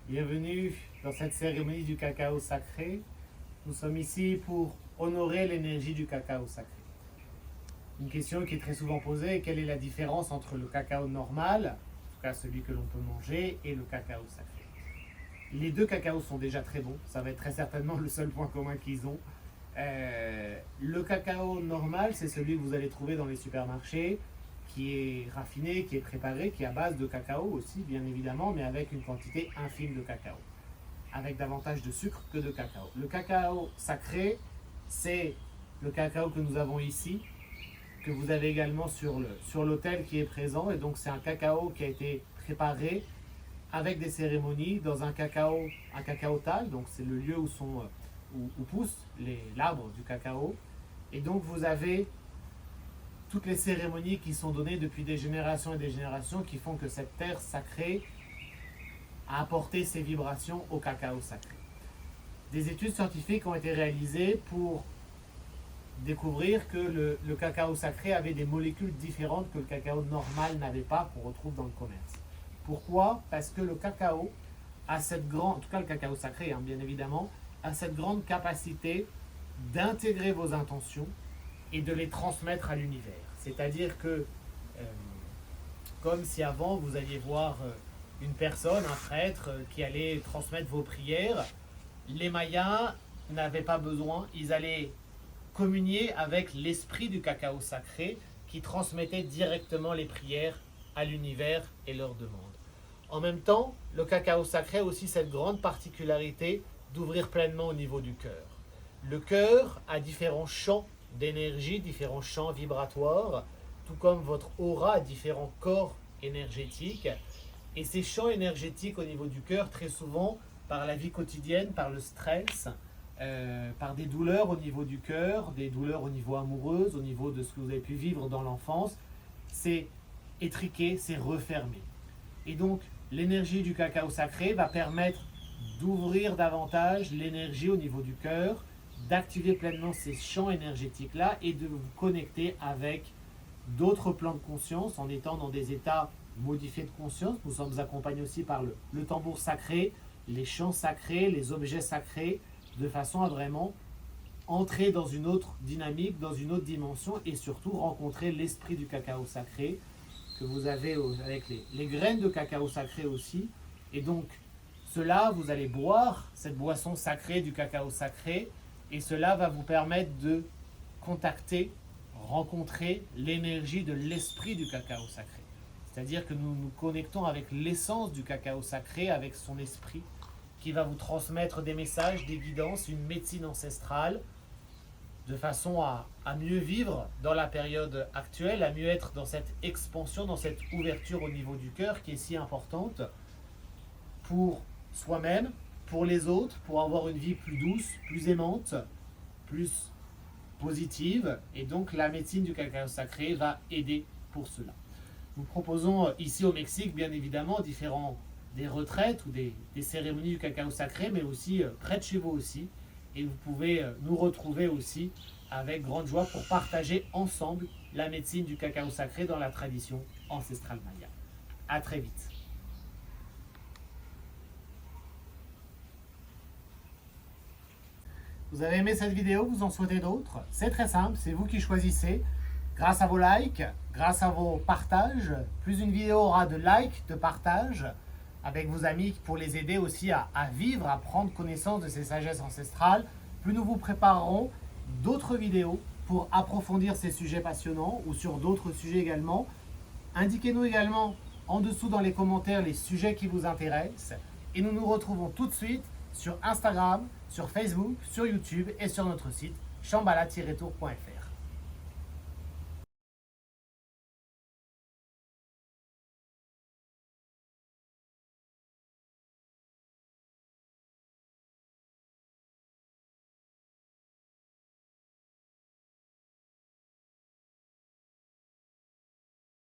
Bienvenue dans cette cérémonie du cacao sacré. Nous sommes ici pour honorer l'énergie du cacao sacré. Une question qui est très souvent posée, quelle est la différence entre le cacao normal, en tout cas celui que l'on peut manger, et le cacao sacré? Les deux cacaos sont déjà très bons, ça va être très certainement le seul point commun qu'ils ont. Le cacao normal, c'est celui que vous allez trouver dans les supermarchés, qui est raffiné, qui est préparé, qui est à base de cacao aussi, bien évidemment, mais avec une quantité infime de cacao, avec davantage de sucre que de cacao. Le cacao sacré, c'est le cacao que nous avons ici, que vous avez également sur l'autel qui est présent, et donc c'est un cacao qui a été préparé avec des cérémonies dans un cacaotal, donc c'est le lieu où pousse l'arbre du cacao, et donc vous avez toutes les cérémonies qui sont données depuis des générations et des générations qui font que cette terre sacrée a apporté ses vibrations au cacao sacré. Des études scientifiques ont été réalisées pour découvrir que le cacao sacré avait des molécules différentes que le cacao normal n'avait pas, qu'on retrouve dans le commerce. Pourquoi? Parce que le cacao a cette grande, en tout cas le cacao sacré, bien évidemment, a cette grande capacité d'intégrer vos intentions et de les transmettre à l'univers. C'est-à-dire que, comme si avant vous alliez voir une personne, un prêtre, qui allait transmettre vos prières, les Mayas n'avaient pas besoin, ils allaient communier avec l'esprit du cacao sacré qui transmettait directement les prières à l'univers et leurs demandes. En même temps, le cacao sacré a aussi cette grande particularité d'ouvrir pleinement au niveau du cœur. Le cœur a différents champs d'énergie, différents champs vibratoires, tout comme votre aura a différents corps énergétiques. Et ces champs énergétiques au niveau du cœur, très souvent, par la vie quotidienne, par le stress, par des douleurs au niveau du cœur, des douleurs au niveau amoureux, au niveau de ce que vous avez pu vivre dans l'enfance, c'est étriqué, c'est refermé. Et donc, l'énergie du cacao sacré va permettre d'ouvrir davantage l'énergie au niveau du cœur, d'activer pleinement ces champs énergétiques-là et de vous connecter avec d'autres plans de conscience en étant dans des états modifiés de conscience. Nous sommes accompagnés aussi par le tambour sacré, les chants sacrés, les objets sacrés, de façon à vraiment entrer dans une autre dynamique, dans une autre dimension et surtout rencontrer l'esprit du cacao sacré que vous avez avec les graines de cacao sacré aussi. Et donc, cela, vous allez boire cette boisson sacrée du cacao sacré et cela va vous permettre de contacter, rencontrer l'énergie de l'esprit du cacao sacré. C'est-à-dire que nous nous connectons avec l'essence du cacao sacré, avec son esprit, qui va vous transmettre des messages, des guidances, une médecine ancestrale, de façon à mieux vivre dans la période actuelle, à mieux être dans cette expansion, dans cette ouverture au niveau du cœur qui est si importante pour soi-même, pour les autres, pour avoir une vie plus douce, plus aimante, plus positive. Et donc la médecine du cacao sacré va aider pour cela. Nous proposons ici au Mexique, bien évidemment, des retraites ou des cérémonies du cacao sacré, mais aussi près de chez vous aussi. Et vous pouvez nous retrouver aussi avec grande joie pour partager ensemble la médecine du cacao sacré dans la tradition ancestrale maya. À très vite. Vous avez aimé cette vidéo, vous en souhaitez d'autres? C'est très simple, c'est vous qui choisissez. Grâce à vos likes, grâce à vos partages, plus une vidéo aura de likes, de partages avec vos amis pour les aider aussi à vivre, à prendre connaissance de ces sagesses ancestrales, plus nous vous préparerons d'autres vidéos pour approfondir ces sujets passionnants ou sur d'autres sujets également. Indiquez-nous également en dessous dans les commentaires les sujets qui vous intéressent et nous nous retrouvons tout de suite sur Instagram, sur Facebook, sur YouTube et sur notre site shambhala-tour.fr.